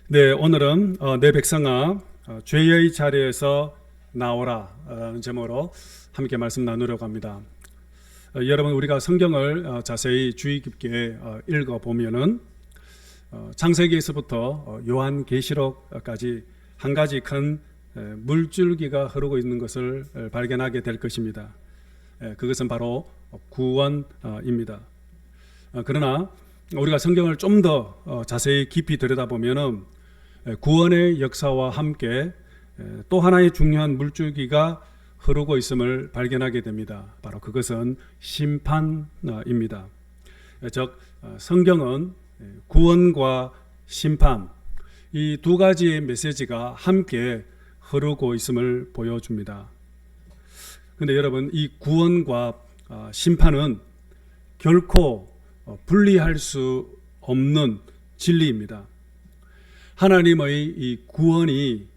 네, 오늘은 내 백성아 죄의 자리에서 나오라 제목으로 함께 말씀 나누려고 합니다. 여러분, 우리가 성경을 자세히 주의 깊게 읽어보면은 창세기에서부터 요한계시록까지 한 가지 큰 물줄기가 흐르고 있는 것을 발견하게 될 것입니다. 그것은 바로 구원입니다. 그러나 우리가 성경을 좀 더 자세히 깊이 들여다보면은 구원의 역사와 함께 또 하나의 중요한 물줄기가 흐르고 있음을 발견하게 됩니다. 바로 그것은 심판입니다. 즉 성경은 구원과 심판, 이 두 가지의 메시지가 함께 흐르고 있음을 보여줍니다. 그런데 여러분, 이 구원과 심판은 결코 분리할 수 없는 진리입니다. 하나님의 이 구원이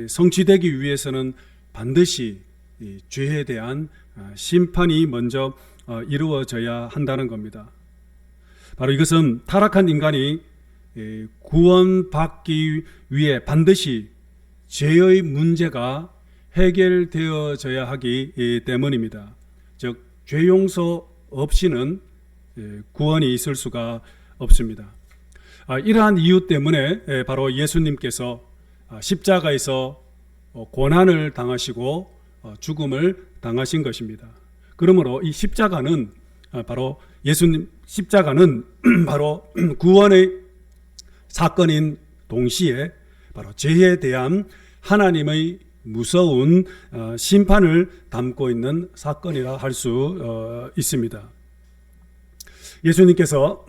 성취되기 위해서는 반드시 죄에 대한 심판이 먼저 이루어져야 한다는 겁니다. 바로 이것은 타락한 인간이 구원받기 위해 반드시 죄의 문제가 해결되어져야 하기 때문입니다. 즉 죄 용서 없이는 구원이 있을 수가 없습니다. 이러한 이유 때문에 바로 예수님께서 십자가에서 고난을 당하시고 죽음을 당하신 것입니다. 그러므로 이 십자가는 바로 예수님 십자가는 바로 구원의 사건인 동시에 바로 죄에 대한 하나님의 무서운 심판을 담고 있는 사건이라 할 수 있습니다. 예수님께서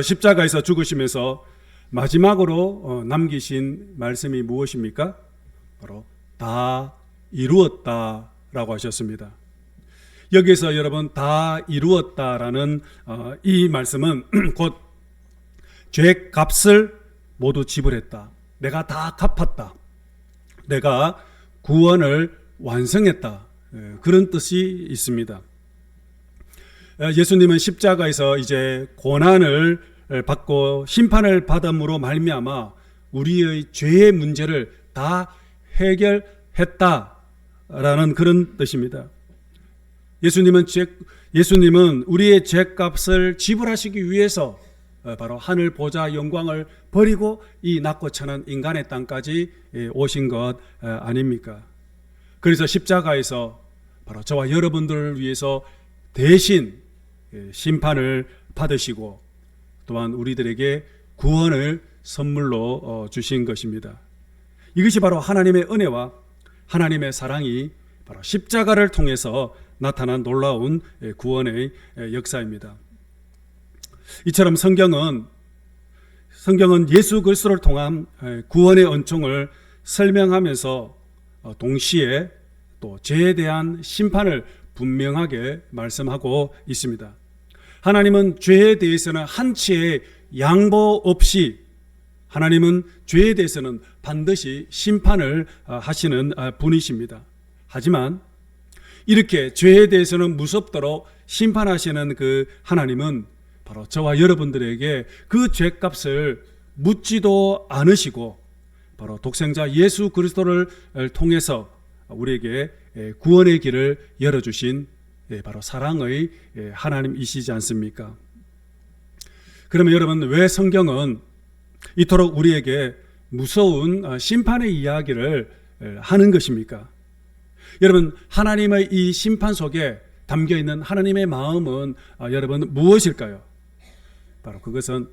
십자가에서 죽으시면서 마지막으로 남기신 말씀이 무엇입니까? 바로 다 이루었다라고 하셨습니다. 여기서 여러분, 다 이루었다라는 이 말씀은 곧 죄값을 모두 지불했다, 내가 다 갚았다, 내가 구원을 완성했다, 그런 뜻이 있습니다. 예수님은 십자가에서 이제 고난을 받고 심판을 받음으로 말미암아 우리의 죄의 문제를 다 해결했다라는 그런 뜻입니다. 예수님은 우리의 죄값을 지불하시기 위해서 바로 하늘 보좌 영광을 버리고 이 낮고 천한 인간의 땅까지 오신 것 아닙니까? 그래서 십자가에서 바로 저와 여러분들을 위해서 대신 심판을 받으시고 또한 우리들에게 구원을 선물로 주신 것입니다. 이것이 바로 하나님의 은혜와 하나님의 사랑이 바로 십자가를 통해서 나타난 놀라운 구원의 역사입니다. 이처럼 성경은 예수 그리스도를 통한 구원의 은총을 설명하면서 동시에 또 죄에 대한 심판을 분명하게 말씀하고 있습니다. 하나님은 죄에 대해서는 한치의 양보 없이 하나님은 죄에 대해서는 반드시 심판을 하시는 분이십니다. 하지만 이렇게 죄에 대해서는 무섭도록 심판하시는 그 하나님은 바로 저와 여러분들에게 그 죄값을 묻지도 않으시고 바로 독생자 예수 그리스도를 통해서 우리에게 구원의 길을 열어주신 바로 사랑의 하나님이시지 않습니까? 그러면 여러분, 왜 성경은 이토록 우리에게 무서운 심판의 이야기를 하는 것입니까? 여러분, 하나님의 이 심판 속에 담겨있는 하나님의 마음은 여러분 무엇일까요? 바로 그것은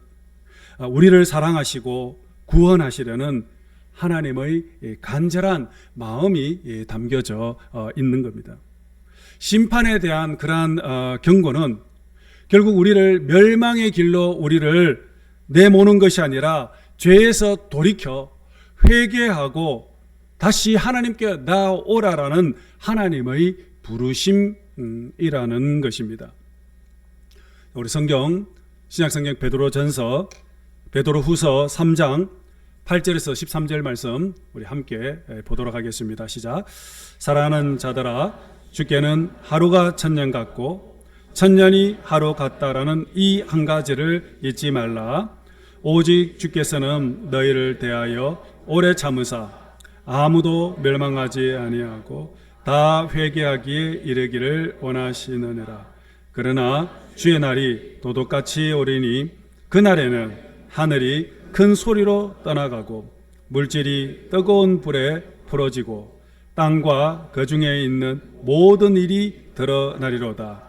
우리를 사랑하시고 구원하시려는 하나님의 간절한 마음이 담겨져 있는 겁니다. 심판에 대한 그러한 경고는 결국 우리를 멸망의 길로 우리를 내모는 것이 아니라 죄에서 돌이켜 회개하고 다시 하나님께 나오라라는 하나님의 부르심이라는 것입니다. 우리 성경, 신약성경 베드로전서, 베드로후서 3장 8절에서 13절 말씀 우리 함께 보도록 하겠습니다. 시작. 사랑하는 자들아, 주께는 하루가 천년 같고 천년이 하루 같다라는 이 한 가지를 잊지 말라. 오직 주께서는 너희를 대하여 오래 참으사 아무도 멸망하지 아니하고 다 회개하기에 이르기를 원하시느니라. 그러나 주의 날이 도둑같이 오리니 그날에는 하늘이 큰 소리로 떠나가고 물질이 뜨거운 불에 풀어지고 땅과 그 중에 있는 모든 일이 드러나리로다.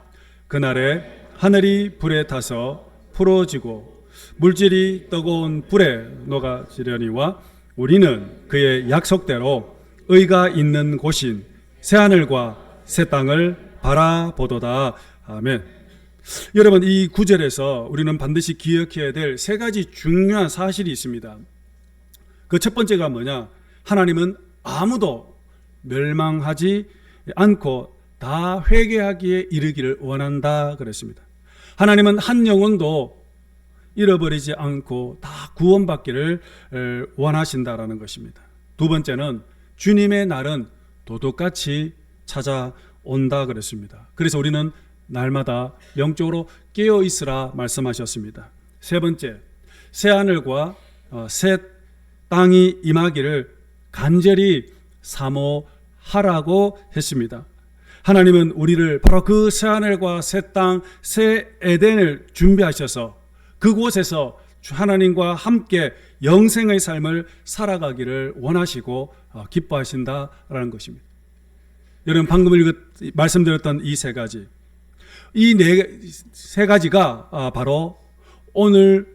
그날에 하늘이 불에 타서 풀어지고 물질이 뜨거운 불에 녹아지려니와 우리는 그의 약속대로 의가 있는 곳인 새하늘과 새 땅을 바라보도다. 아멘. 여러분, 이 구절에서 우리는 반드시 기억해야 될 세 가지 중요한 사실이 있습니다. 그 첫 번째가 뭐냐? 하나님은 아무도 멸망하지 않고 다 회개하기에 이르기를 원한다 그랬습니다. 하나님은 한 영혼도 잃어버리지 않고 다 구원받기를 원하신다라는 것입니다. 두 번째는 주님의 날은 도둑같이 찾아온다 그랬습니다. 그래서 우리는 날마다 영적으로 깨어 있으라 말씀하셨습니다. 세 번째, 새 하늘과 새 땅이 임하기를 간절히 사모하라고 했습니다. 하나님은 우리를 바로 그 새 하늘과 새 땅, 새 에덴을 준비하셔서 그곳에서 하나님과 함께 영생의 삶을 살아가기를 원하시고 기뻐하신다라는 것입니다. 여러분, 방금 말씀드렸던 이 세 가지, 이 세 가지가 바로 오늘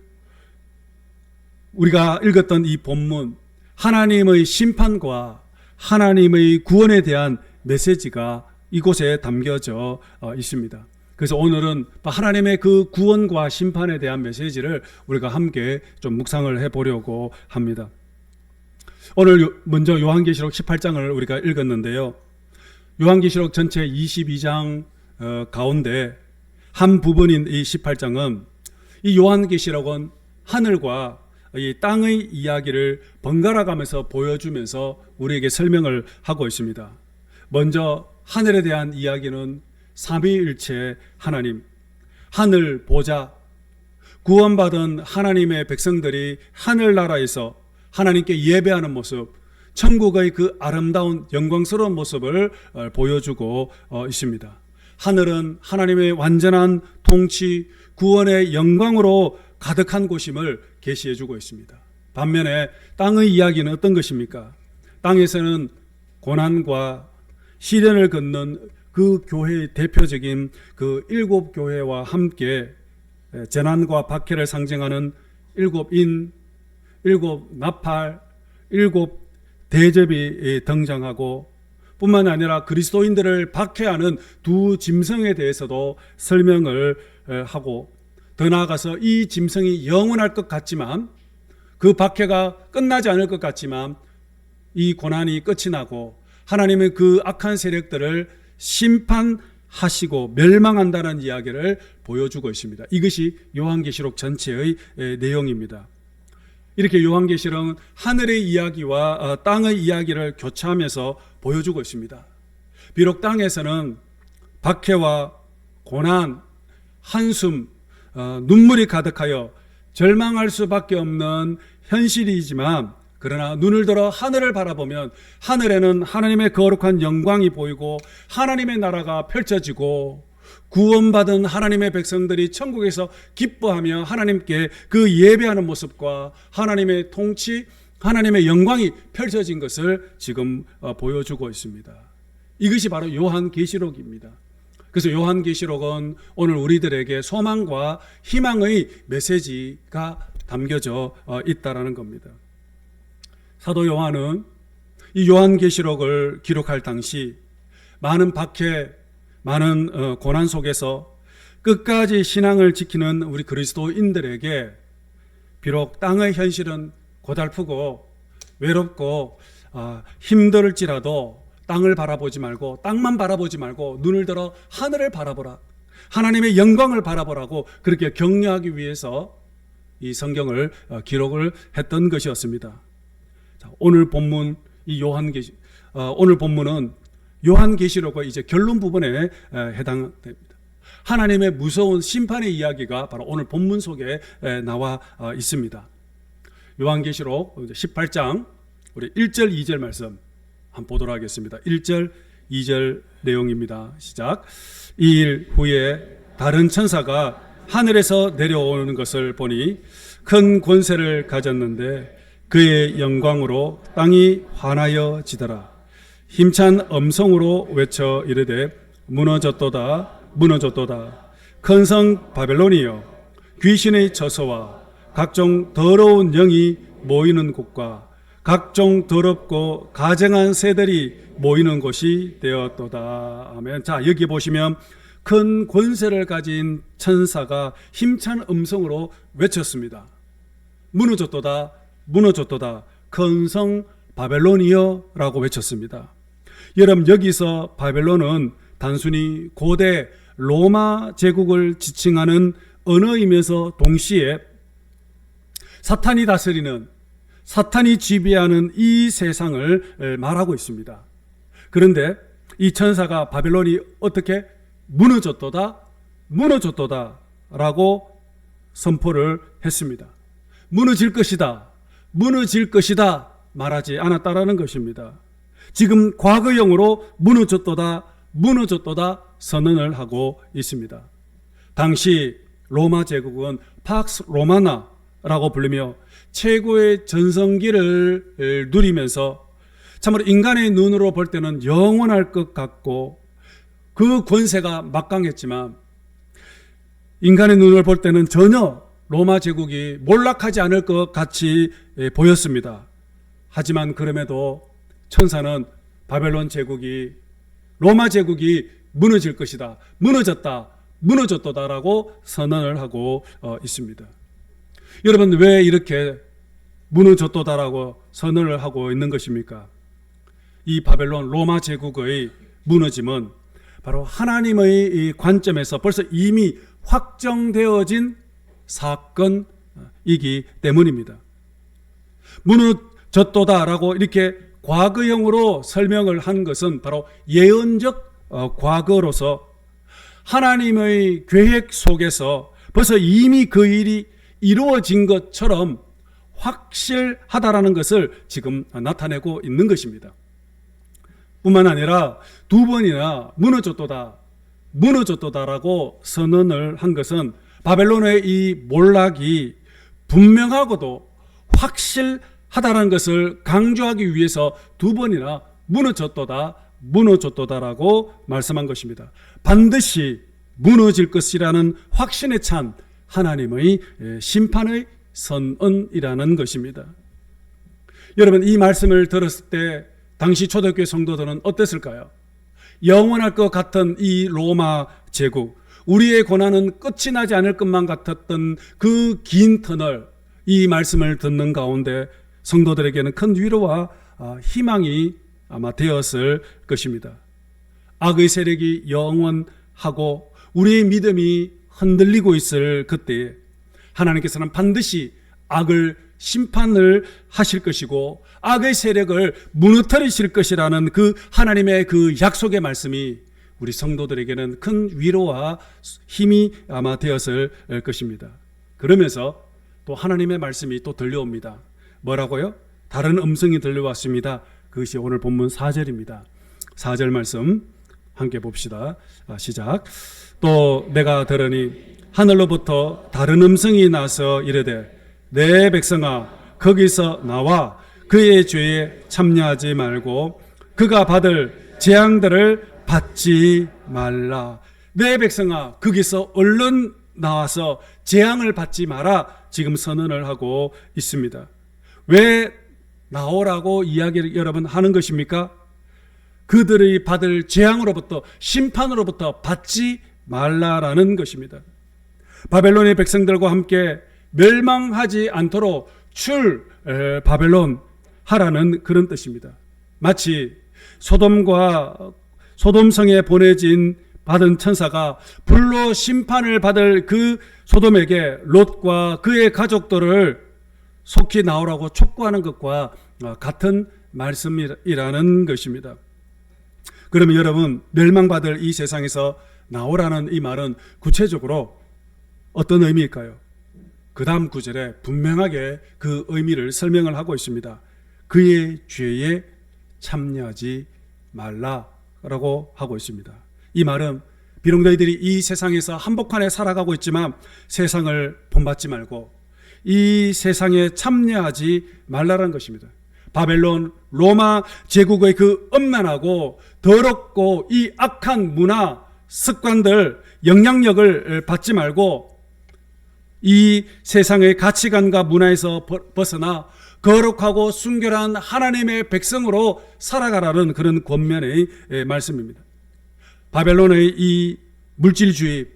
우리가 읽었던 이 본문, 하나님의 심판과 하나님의 구원에 대한 메시지가 이곳에 담겨져 있습니다. 그래서 오늘은 하나님의 그 구원과 심판에 대한 메시지를 우리가 함께 좀 묵상을 해보려고 합니다. 오늘 먼저 요한계시록 18장을 우리가 읽었는데요. 요한계시록 전체 22장 가운데 한 부분인 이 18장은 이 요한계시록은 하늘과 이 땅의 이야기를 번갈아 가면서 보여주면서 우리에게 설명을 하고 있습니다. 먼저 하늘에 대한 이야기는 삼위일체 하나님, 하늘 보좌, 구원받은 하나님의 백성들이 하늘나라에서 하나님께 예배하는 모습, 천국의 그 아름다운 영광스러운 모습을 보여주고 있습니다. 하늘은 하나님의 완전한 통치, 구원의 영광으로 가득한 곳임을 계시해주고 있습니다. 반면에 땅의 이야기는 어떤 것입니까? 땅에서는 고난과 시련을 겪는 그 교회의 대표적인 그 일곱 교회와 함께 재난과 박해를 상징하는 일곱 인, 일곱 나팔, 일곱 대접이 등장하고 뿐만 아니라 그리스도인들을 박해하는 두 짐승에 대해서도 설명을 하고, 더 나아가서 이 짐승이 영원할 것 같지만, 그 박해가 끝나지 않을 것 같지만 이 고난이 끝이 나고 하나님의 그 악한 세력들을 심판하시고 멸망한다는 이야기를 보여주고 있습니다. 이것이 요한계시록 전체의 내용입니다. 이렇게 요한계시록은 하늘의 이야기와 땅의 이야기를 교차하면서 보여주고 있습니다. 비록 땅에서는 박해와 고난, 한숨, 눈물이 가득하여 절망할 수밖에 없는 현실이지만, 그러나 눈을 들어 하늘을 바라보면 하늘에는 하나님의 거룩한 영광이 보이고 하나님의 나라가 펼쳐지고 구원받은 하나님의 백성들이 천국에서 기뻐하며 하나님께 그 예배하는 모습과 하나님의 통치, 하나님의 영광이 펼쳐진 것을 지금 보여주고 있습니다. 이것이 바로 요한계시록입니다. 그래서 요한계시록은 오늘 우리들에게 소망과 희망의 메시지가 담겨져 있다라는 겁니다. 사도 요한은 이 요한계시록을 기록할 당시 많은 박해, 많은 고난 속에서 끝까지 신앙을 지키는 우리 그리스도인들에게 비록 땅의 현실은 고달프고 외롭고 힘들지라도 땅을 바라보지 말고, 땅만 바라보지 말고 눈을 들어 하늘을 바라보라, 하나님의 영광을 바라보라고 그렇게 격려하기 위해서 이 성경을 기록을 했던 것이었습니다. 자, 오늘 본문 오늘 본문은 요한계시록의 이제 결론 부분에 해당됩니다. 하나님의 무서운 심판의 이야기가 바로 오늘 본문 속에 나와 있습니다. 요한계시록 18장 우리 1절 2절 말씀 한번 보도록 하겠습니다. 1절 2절 내용입니다. 시작. 이 일 후에 다른 천사가 하늘에서 내려오는 것을 보니 큰 권세를 가졌는데 그의 영광으로 땅이 환하여 지더라. 힘찬 음성으로 외쳐 이르되 무너졌도다 무너졌도다. 큰 성 바벨론이여 귀신의 처소와 각종 더러운 영이 모이는 곳과 각종 더럽고 가증한 새들이 모이는 곳이 되었도다. 아멘. 자, 여기 보시면 큰 권세를 가진 천사가 힘찬 음성으로 외쳤습니다. 무너졌도다 무너졌도다 큰 성 바벨론이여 라고 외쳤습니다. 여러분, 여기서 바벨론은 단순히 고대 로마 제국을 지칭하는 언어이면서 동시에 사탄이 다스리는, 사탄이 지배하는 이 세상을 말하고 있습니다. 그런데 이 천사가 바벨론이 어떻게 무너졌도다 무너졌도다 라고 선포를 했습니다. 무너질 것이다 무너질 것이다 말하지 않았다라는 것입니다. 지금 과거형으로 무너졌도다 무너졌도다 선언을 하고 있습니다. 당시 로마 제국은 팍스 로마나라고 불리며 최고의 전성기를 누리면서 참으로 인간의 눈으로 볼 때는 영원할 것 같고 그 권세가 막강했지만 인간의 눈을 볼 때는 전혀 로마 제국이 몰락하지 않을 것 같이 보였습니다. 하지만 그럼에도 천사는 바벨론 제국이, 로마 제국이 무너질 것이다, 무너졌다, 무너졌도다라고 선언을 하고 있습니다. 여러분, 왜 이렇게 무너졌도다라고 선언을 하고 있는 것입니까? 이 바벨론 로마 제국의 무너짐은 바로 하나님의 이 관점에서 벌써 이미 확정되어진 사건이기 때문입니다. 무너졌도다라고 이렇게 과거형으로 설명을 한 것은 바로 예언적 과거로서 하나님의 계획 속에서 벌써 이미 그 일이 이루어진 것처럼 확실하다라는 것을 지금 나타내고 있는 것입니다. 뿐만 아니라 두 번이나 무너졌도다 무너졌도다라고 선언을 한 것은 바벨론의 이 몰락이 분명하고도 확실하다는 것을 강조하기 위해서 두 번이나 무너졌도다 무너졌도다라고 말씀한 것입니다. 반드시 무너질 것이라는 확신에 찬 하나님의 심판의 선언이라는 것입니다. 여러분, 이 말씀을 들었을 때 당시 초대교회 성도들은 어땠을까요? 영원할 것 같은 이 로마 제국, 우리의 고난은 끝이 나지 않을 것만 같았던 그 긴 터널, 이 말씀을 듣는 가운데 성도들에게는 큰 위로와 희망이 아마 되었을 것입니다. 악의 세력이 영원하고 우리의 믿음이 흔들리고 있을 그때에 하나님께서는 반드시 악을 심판을 하실 것이고 악의 세력을 무너뜨리실 것이라는 그 하나님의 그 약속의 말씀이 우리 성도들에게는 큰 위로와 힘이 아마 되었을 것입니다. 그러면서 또 하나님의 말씀이 또 들려옵니다. 뭐라고요? 다른 음성이 들려왔습니다. 그것이 오늘 본문 4절입니다. 4절 말씀 함께 봅시다. 시작. 또 내가 들으니 하늘로부터 다른 음성이 나서 이르되 내 백성아 거기서 나와 그의 죄에 참여하지 말고 그가 받을 재앙들을 받지 말라. 내 백성아 거기서 얼른 나와서 재앙을 받지 마라. 지금 선언을 하고 있습니다. 왜 나오라고 이야기를 여러분 하는 것입니까? 그들이 받을 재앙으로부터, 심판으로부터 받지 말라라는 것입니다. 바벨론의 백성들과 함께 멸망하지 않도록 바벨론 하라는 그런 뜻입니다. 마치 소돔성에 받은 천사가 불로 심판을 받을 그 소돔에게 롯과 그의 가족들을 속히 나오라고 촉구하는 것과 같은 말씀이라는 것입니다. 그러면 여러분, 멸망받을 이 세상에서 나오라는 이 말은 구체적으로 어떤 의미일까요? 그 다음 구절에 분명하게 그 의미를 설명을 하고 있습니다. 그의 죄에 참여하지 말라라고 하고 있습니다. 이 말은 비록 너희들이 이 세상에서 한복판에 살아가고 있지만 세상을 본받지 말고 이 세상에 참여하지 말라라는 것입니다. 바벨론, 로마 제국의 그 음란하고 더럽고 이 악한 문화, 습관들, 영향력을 받지 말고 이 세상의 가치관과 문화에서 벗어나 거룩하고 순결한 하나님의 백성으로 살아가라는 그런 권면의 말씀입니다. 바벨론의 이 물질주의,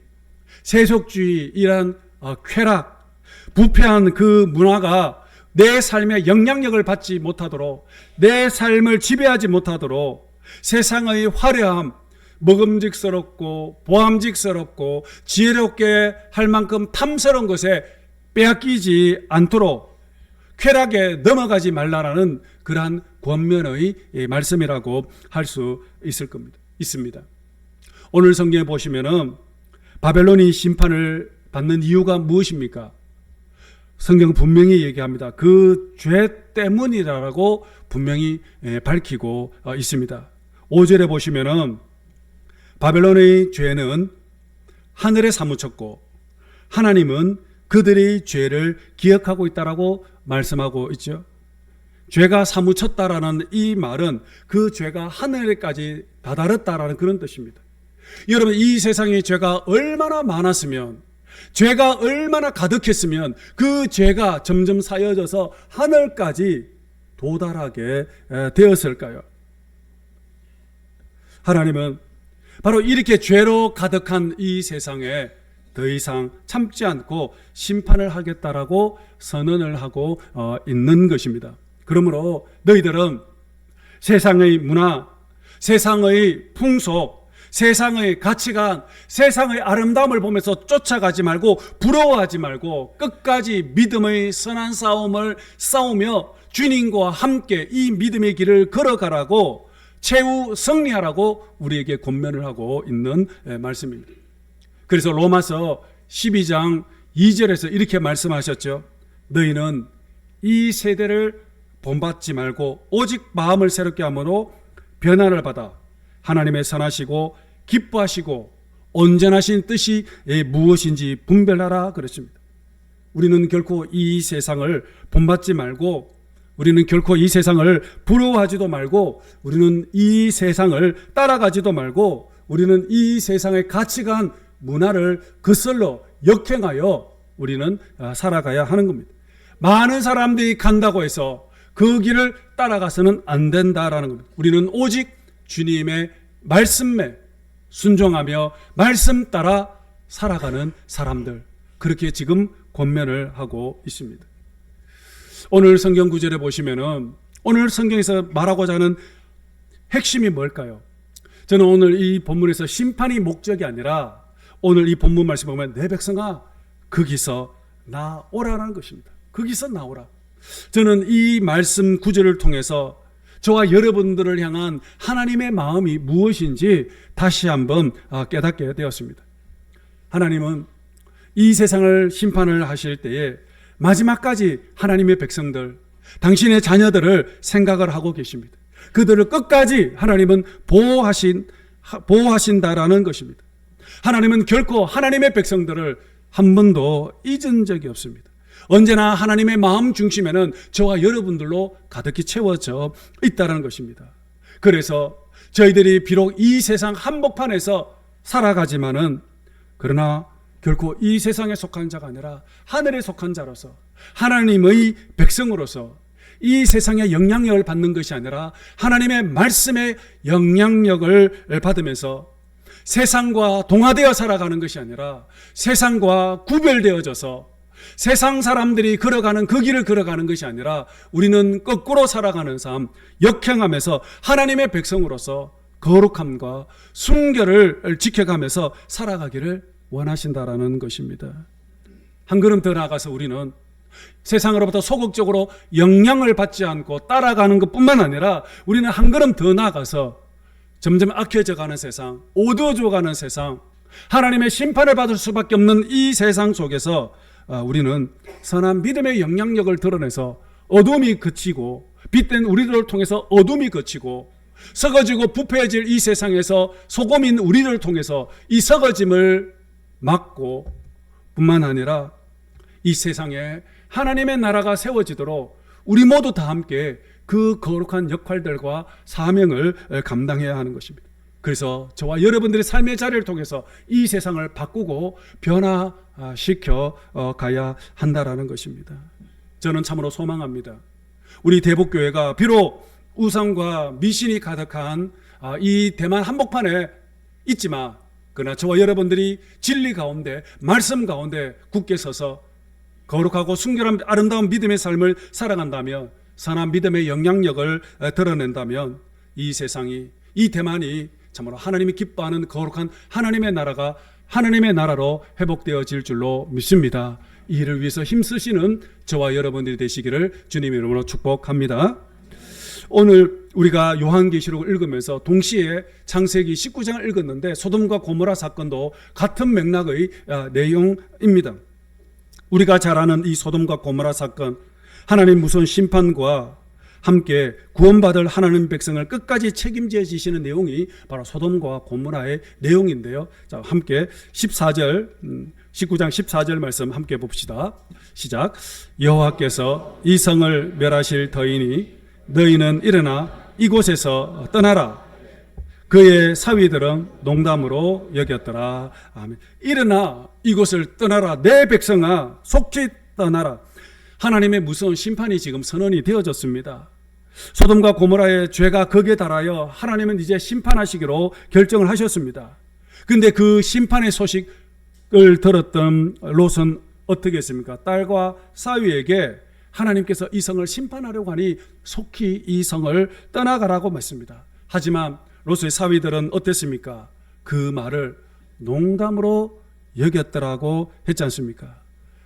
세속주의, 쾌락, 부패한 그 문화가 내 삶에 영향력을 받지 못하도록, 내 삶을 지배하지 못하도록 세상의 화려함, 먹음직스럽고 보암직스럽고 지혜롭게 할 만큼 탐스러운 것에 빼앗기지 않도록 쾌락에 넘어가지 말라라는 그러한 권면의 말씀이라고 할 수 있습니다. 오늘 성경에 보시면은 바벨론이 심판을 받는 이유가 무엇입니까? 성경은 분명히 얘기합니다. 그 죄 때문이라고 분명히 밝히고 있습니다. 5절에 보시면은 바벨론의 죄는 하늘에 사무쳤고 하나님은 그들의 죄를 기억하고 있다라고 말씀하고 있죠. 죄가 사무쳤다라는 이 말은 그 죄가 하늘에까지 다다랐다라는 그런 뜻입니다. 여러분, 이 세상에 죄가 얼마나 많았으면, 죄가 얼마나 가득했으면 그 죄가 점점 쌓여져서 하늘까지 도달하게 되었을까요? 하나님은 바로 이렇게 죄로 가득한 이 세상에 더 이상 참지 않고 심판을 하겠다라고 선언을 하고 있는 것입니다. 그러므로 너희들은 세상의 문화, 세상의 풍속, 세상의 가치관, 세상의 아름다움을 보면서 쫓아가지 말고 부러워하지 말고 끝까지 믿음의 선한 싸움을 싸우며 주님과 함께 이 믿음의 길을 걸어가라고, 최후 승리하라고 우리에게 권면을 하고 있는 말씀입니다. 그래서 로마서 12장 2절에서 이렇게 말씀하셨죠. 너희는 이 세대를 본받지 말고 오직 마음을 새롭게 함으로 변화를 받아 하나님의 선하시고 기뻐하시고 온전하신 뜻이 무엇인지 분별하라 그랬습니다. 우리는 결코 이 세상을 본받지 말고, 우리는 결코 이 세상을 부러워하지도 말고, 우리는 이 세상을 따라가지도 말고, 우리는 이 세상의 가치관, 문화를 그슬로 역행하여 우리는 살아가야 하는 겁니다. 많은 사람들이 간다고 해서 그 길을 따라가서는 안 된다라는 겁니다. 우리는 오직 주님의 말씀에 순종하며 말씀 따라 살아가는 사람들, 그렇게 지금 권면을 하고 있습니다. 오늘 성경 구절에 보시면은 오늘 성경에서 말하고자 하는 핵심이 뭘까요? 저는 오늘 이 본문에서 심판이 목적이 아니라 오늘 이 본문 말씀 보면 내 백성아 거기서 나오라는 것입니다. 거기서 나오라. 저는 이 말씀 구절을 통해서 저와 여러분들을 향한 하나님의 마음이 무엇인지 다시 한번 깨닫게 되었습니다. 하나님은 이 세상을 심판을 하실 때에 마지막까지 하나님의 백성들, 당신의 자녀들을 생각을 하고 계십니다. 그들을 끝까지 하나님은 보호하신다라는 것입니다. 하나님은 결코 하나님의 백성들을 한 번도 잊은 적이 없습니다. 언제나 하나님의 마음 중심에는 저와 여러분들로 가득히 채워져 있다는 것입니다. 그래서 저희들이 비록 이 세상 한복판에서 살아가지만은, 그러나 결코 이 세상에 속한 자가 아니라 하늘에 속한 자로서, 하나님의 백성으로서 이 세상의 영향력을 받는 것이 아니라 하나님의 말씀의 영향력을 받으면서 세상과 동화되어 살아가는 것이 아니라 세상과 구별되어져서 세상 사람들이 걸어가는 그 길을 걸어가는 것이 아니라 우리는 거꾸로 살아가는 삶, 역행하면서 하나님의 백성으로서 거룩함과 순결을 지켜가면서 살아가기를 원하신다라는 것입니다. 한 걸음 더 나아가서 우리는 세상으로부터 소극적으로 영향을 받지 않고 따라가는 것뿐만 아니라 우리는 한 걸음 더 나아가서 점점 악해져 가는 세상, 어두워져 가는 세상, 하나님의 심판을 받을 수밖에 없는 이 세상 속에서 우리는 선한 믿음의 영향력을 드러내서 어둠이 그치고 빛된 우리들을 통해서 어둠이 그치고 썩어지고 부패해질 이 세상에서 소금인 우리를 통해서 이 썩어짐을 막고 뿐만 아니라 이 세상에 하나님의 나라가 세워지도록 우리 모두 다 함께 그 거룩한 역할들과 사명을 감당해야 하는 것입니다. 그래서 저와 여러분들의 삶의 자리를 통해서 이 세상을 바꾸고 변화시켜 가야 한다라는 것입니다. 저는 참으로 소망합니다. 우리 대복교회가 비록 우상과 미신이 가득한 이 대만 한복판에 있지만 그러나 저와 여러분들이 진리 가운데 말씀 가운데 굳게 서서 거룩하고 순결한 아름다운 믿음의 삶을 살아간다면 선한 믿음의 영향력을 드러낸다면 이 세상이 이 대만이 참으로 하나님이 기뻐하는 거룩한 하나님의 나라가 하나님의 나라로 회복되어질 줄로 믿습니다. 이 일을 위해서 힘쓰시는 저와 여러분들이 되시기를 주님의 이름으로 축복합니다. 오늘 우리가 요한계시록을 읽으면서 동시에 창세기 19장을 읽었는데 소돔과 고모라 사건도 같은 맥락의 내용입니다. 우리가 잘 아는 이 소돔과 고모라 사건, 하나님 무서운 심판과 함께 구원받을 하나님 백성을 끝까지 책임져 지시는 내용이 바로 소돔과 고모라의 내용인데요. 자, 함께 19장 14절 말씀 함께 봅시다. 시작. 여호와께서 이 성을 멸하실 터이니 너희는 일어나 이곳에서 떠나라. 그의 사위들은 농담으로 여겼더라. 아멘. 일어나 이곳을 떠나라. 내 백성아 속히 떠나라. 하나님의 무서운 심판이 지금 선언이 되어졌습니다. 소돔과 고모라의 죄가 극에 달하여 하나님은 이제 심판하시기로 결정을 하셨습니다. 그런데 그 심판의 소식을 들었던 롯은 어떻게 했습니까? 딸과 사위에게 하나님께서 이 성을 심판하려고 하니 속히 이 성을 떠나가라고 말씀합니다. 하지만 롯의 사위들은 어땠습니까? 그 말을 농담으로 여겼더라고 했지 않습니까?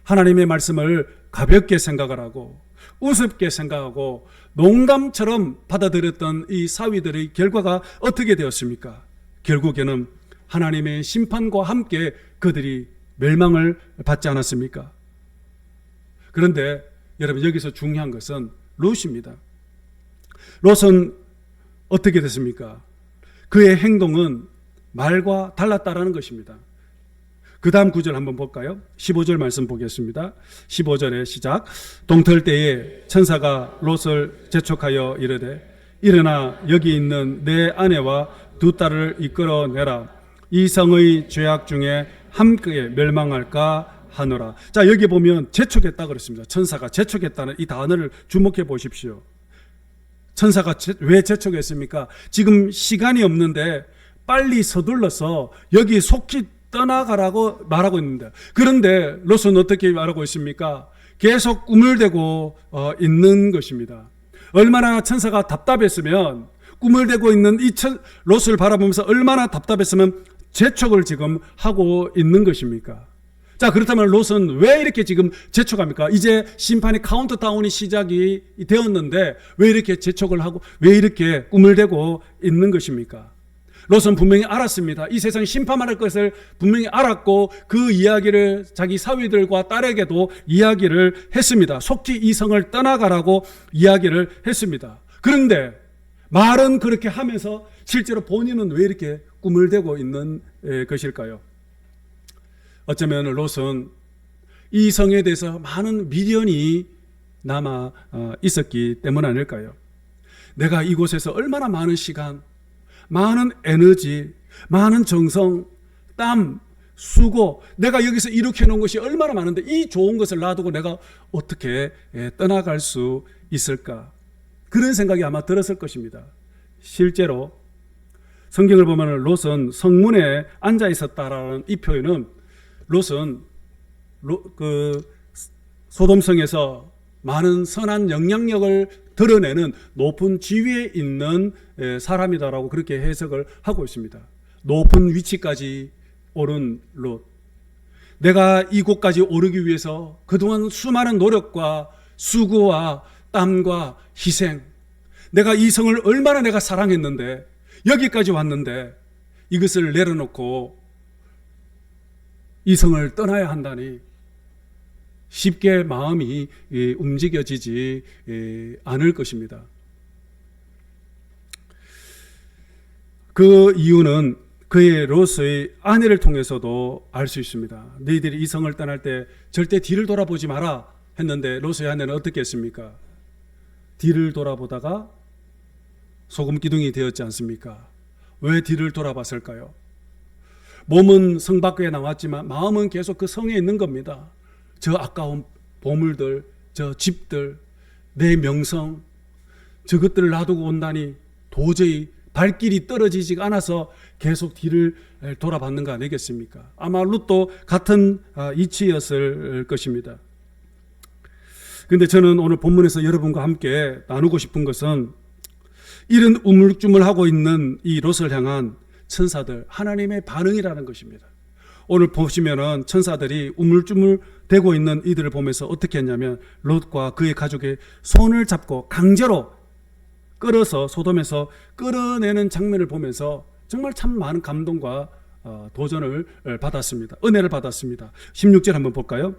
하나님의 말씀을 가볍게 생각을 하고 우습게 생각하고 농담처럼 받아들였던 이 사위들의 결과가 어떻게 되었습니까? 결국에는 하나님의 심판과 함께 그들이 멸망을 받지 않았습니까? 그런데 여러분 여기서 중요한 것은 롯입니다. 롯은 어떻게 됐습니까? 그의 행동은 말과 달랐다라는 것입니다. 그 다음 구절 한번 볼까요? 15절 말씀 보겠습니다. 15절에 시작. 동틀 때에 천사가 롯을 재촉하여 이르되 일어나 여기 있는 내 아내와 두 딸을 이끌어내라. 이 성의 죄악 중에 함께 멸망할까 하노라. 자, 여기 보면 재촉했다 그랬습니다. 천사가 재촉했다는 이 단어를 주목해 보십시오. 천사가 왜 재촉했습니까? 지금 시간이 없는데 빨리 서둘러서 여기 속히 떠나가라고 말하고 있는데, 그런데 롯은 어떻게 말하고 있습니까? 계속 꿈을 대고 있는 것입니다. 얼마나 천사가 답답했으면, 꿈을 대고 있는 이 롯을 바라보면서 얼마나 답답했으면 재촉을 지금 하고 있는 것입니까? 자, 그렇다면 롯은 왜 이렇게 지금 재촉합니까? 이제 심판의 카운트다운이 시작이 되었는데 왜 이렇게 재촉을 하고 왜 이렇게 꿈을 대고 있는 것입니까? 롯은 분명히 알았습니다. 이 세상에 심판할 것을 분명히 알았고 그 이야기를 자기 사위들과 딸에게도 이야기를 했습니다. 속히 이 성을 떠나가라고 이야기를 했습니다. 그런데 말은 그렇게 하면서 실제로 본인은 왜 이렇게 꿈을 대고 있는 것일까요? 어쩌면 롯은 이 성에 대해서 많은 미련이 남아 있었기 때문 아닐까요? 내가 이곳에서 얼마나 많은 시간, 많은 에너지, 많은 정성, 땀, 수고, 내가 여기서 이렇게 놓은 것이 얼마나 많은데 이 좋은 것을 놔두고 내가 어떻게 떠나갈 수 있을까? 그런 생각이 아마 들었을 것입니다. 실제로 성경을 보면 롯은 성문에 앉아 있었다라는 이 표현은 롯은 소돔성에서 많은 선한 영향력을 드러내는 높은 지위에 있는 사람이다라고 그렇게 해석을 하고 있습니다. 높은 위치까지 오른 롯. 내가 이곳까지 오르기 위해서 그동안 수많은 노력과 수고와 땀과 희생, 내가 이 성을 얼마나 내가 사랑했는데 여기까지 왔는데 이것을 내려놓고 이성을 떠나야 한다니 쉽게 마음이 움직여지지 않을 것입니다. 그 이유는 그의 롯의 아내를 통해서도 알 수 있습니다. 너희들이 이성을 떠날 때 절대 뒤를 돌아보지 마라 했는데 롯의 아내는 어떻게 했습니까? 뒤를 돌아보다가 소금 기둥이 되었지 않습니까? 왜 뒤를 돌아봤을까요? 몸은 성 밖에 나왔지만 마음은 계속 그 성에 있는 겁니다. 저 아까운 보물들, 저 집들, 내 명성, 저것들을 놔두고 온다니 도저히 발길이 떨어지지가 않아서 계속 뒤를 돌아봤는 거 아니겠습니까? 아마 룻도 같은 이치였을 것입니다. 그런데 저는 오늘 본문에서 여러분과 함께 나누고 싶은 것은 이런 우물쭈물하고 있는 이 롯을 향한 천사들, 하나님의 반응이라는 것입니다. 오늘 보시면은 천사들이 우물쭈물대고 있는 이들을 보면서 어떻게 했냐면 롯과 그의 가족의 손을 잡고 강제로 끌어서 소돔에서 끌어내는 장면을 보면서 정말 참 많은 감동과 도전을 받았습니다. 은혜를 받았습니다. 16절 한번 볼까요?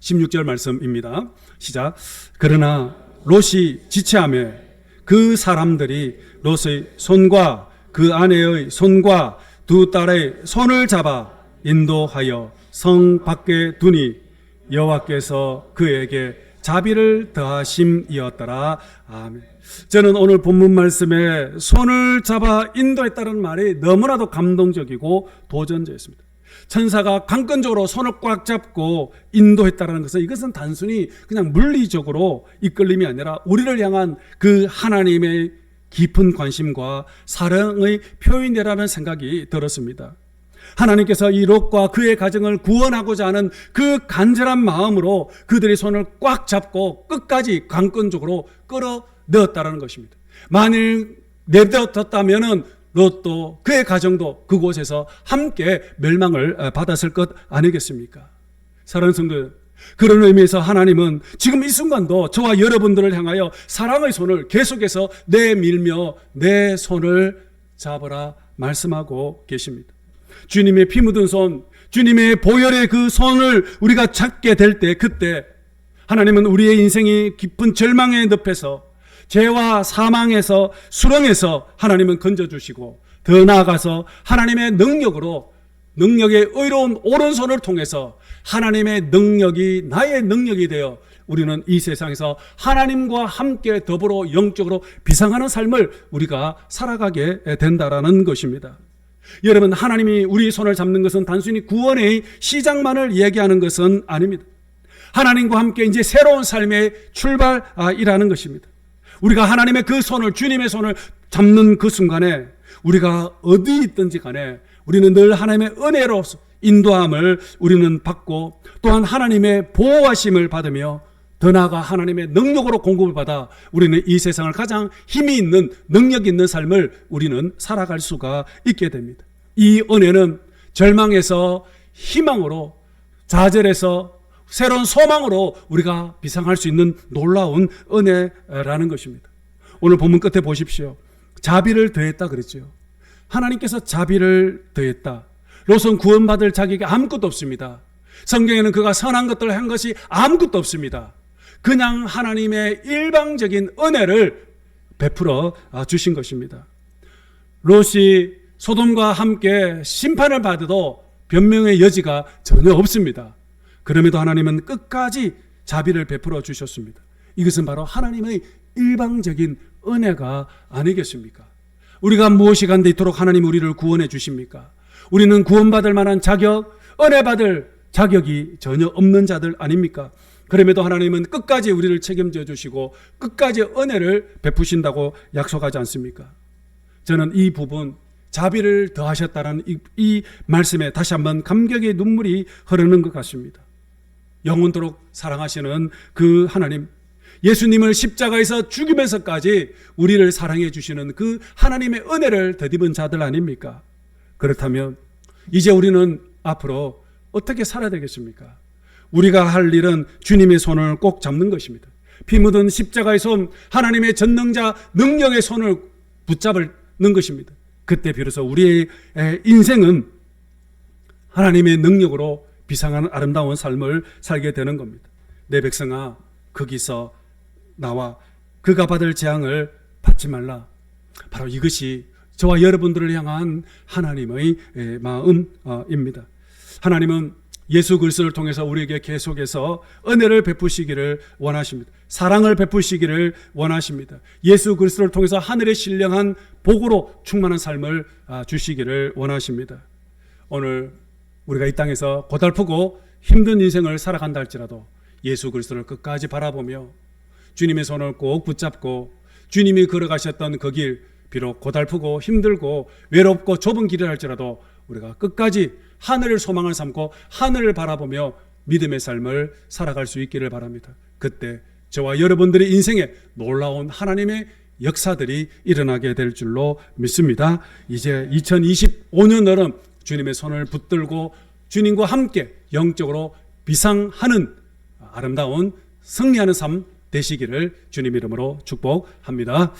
16절 말씀입니다. 시작. 그러나 롯이 지체하며 그 사람들이 롯의 손과 그 아내의 손과 두 딸의 손을 잡아 인도하여 성 밖에 두니 여호와께서 그에게 자비를 더하심이었더라. 아멘. 저는 오늘 본문 말씀에 손을 잡아 인도했다는 말이 너무나도 감동적이고 도전적이었습니다. 천사가 강권적으로 손을 꽉 잡고 인도했다는 것은 이것은 단순히 그냥 물리적으로 이끌림이 아니라 우리를 향한 그 하나님의 깊은 관심과 사랑의 표현이라는 생각이 들었습니다. 하나님께서 이 롯과 그의 가정을 구원하고자 하는 그 간절한 마음으로 그들의 손을 꽉 잡고 끝까지 강권적으로 끌어넣었다는 것입니다. 만일 내버려뒀다면 롯도 그의 가정도 그곳에서 함께 멸망을 받았을 것 아니겠습니까? 사랑하는 성도, 그런 의미에서 하나님은 지금 이 순간도 저와 여러분들을 향하여 사랑의 손을 계속해서 내밀며 내 손을 잡으라 말씀하고 계십니다. 주님의 피 묻은 손, 주님의 보혈의 그 손을 우리가 잡게 될 때, 그때 하나님은 우리의 인생이 깊은 절망의 늪에서, 죄와 사망에서, 수렁에서 하나님은 건져주시고, 더 나아가서 하나님의 능력의 의로운 오른손을 통해서 하나님의 능력이 나의 능력이 되어 우리는 이 세상에서 하나님과 함께 더불어 영적으로 비상하는 삶을 우리가 살아가게 된다라는 것입니다. 여러분, 하나님이 우리 손을 잡는 것은 단순히 구원의 시작만을 얘기하는 것은 아닙니다. 하나님과 함께 이제 새로운 삶의 출발이라는 것입니다. 우리가 하나님의 그 손을, 주님의 손을 잡는 그 순간에 우리가 어디 있든지 간에 우리는 늘 하나님의 은혜로 인도함을 우리는 받고 또한 하나님의 보호하심을 받으며 더 나아가 하나님의 능력으로 공급을 받아 우리는 이 세상을 가장 힘이 있는 능력 있는 삶을 우리는 살아갈 수가 있게 됩니다. 이 은혜는 절망에서 희망으로, 좌절에서 새로운 소망으로 우리가 비상할 수 있는 놀라운 은혜라는 것입니다. 오늘 본문 끝에 보십시오. 자비를 더했다 그랬죠. 하나님께서 자비를 더했다. 롯은 구원받을 자격이 아무것도 없습니다. 성경에는 그가 선한 것들을 한 것이 아무것도 없습니다. 그냥 하나님의 일방적인 은혜를 베풀어 주신 것입니다. 롯이 소돔과 함께 심판을 받아도 변명의 여지가 전혀 없습니다. 그럼에도 하나님은 끝까지 자비를 베풀어 주셨습니다. 이것은 바로 하나님의 일방적인 은혜가 아니겠습니까? 우리가 무엇이 간데 있도록 하나님 우리를 구원해 주십니까? 우리는 구원받을 만한 자격, 은혜 받을 자격이 전혀 없는 자들 아닙니까? 그럼에도 하나님은 끝까지 우리를 책임져 주시고 끝까지 은혜를 베푸신다고 약속하지 않습니까? 저는 이 부분, 자비를 더하셨다는 이 말씀에 다시 한번 감격의 눈물이 흐르는 것 같습니다. 영원토록 사랑하시는 그 하나님, 예수님을 십자가에서 죽이면서까지 우리를 사랑해 주시는 그 하나님의 은혜를 덧입은 자들 아닙니까? 그렇다면 이제 우리는 앞으로 어떻게 살아야 되겠습니까? 우리가 할 일은 주님의 손을 꼭 잡는 것입니다. 피 묻은 십자가의 손, 하나님의 전능자 능력의 손을 붙잡는 것입니다. 그때 비로소 우리의 인생은 하나님의 능력으로 비상한 아름다운 삶을 살게 되는 겁니다. 내 백성아, 거기서 나와 그가 받을 재앙을 받지 말라. 바로 이것이 저와 여러분들을 향한 하나님의 마음입니다. 하나님은 예수 그리스도를 통해서 우리에게 계속해서 은혜를 베푸시기를 원하십니다. 사랑을 베푸시기를 원하십니다. 예수 그리스도를 통해서 하늘의 신령한 복으로 충만한 삶을 주시기를 원하십니다. 오늘 우리가 이 땅에서 고달프고 힘든 인생을 살아간다 할지라도 예수 그리스도를 끝까지 바라보며 주님의 손을 꼭 붙잡고 주님이 걸어가셨던 그 길, 비록 고달프고 힘들고 외롭고 좁은 길을 할지라도 우리가 끝까지 하늘을 소망을 삼고 하늘을 바라보며 믿음의 삶을 살아갈 수 있기를 바랍니다. 그때 저와 여러분들의 인생에 놀라운 하나님의 역사들이 일어나게 될 줄로 믿습니다. 이제 2025년은 주님의 손을 붙들고 주님과 함께 영적으로 비상하는 아름다운 승리하는 삶 되시기를 주님 이름으로 축복합니다.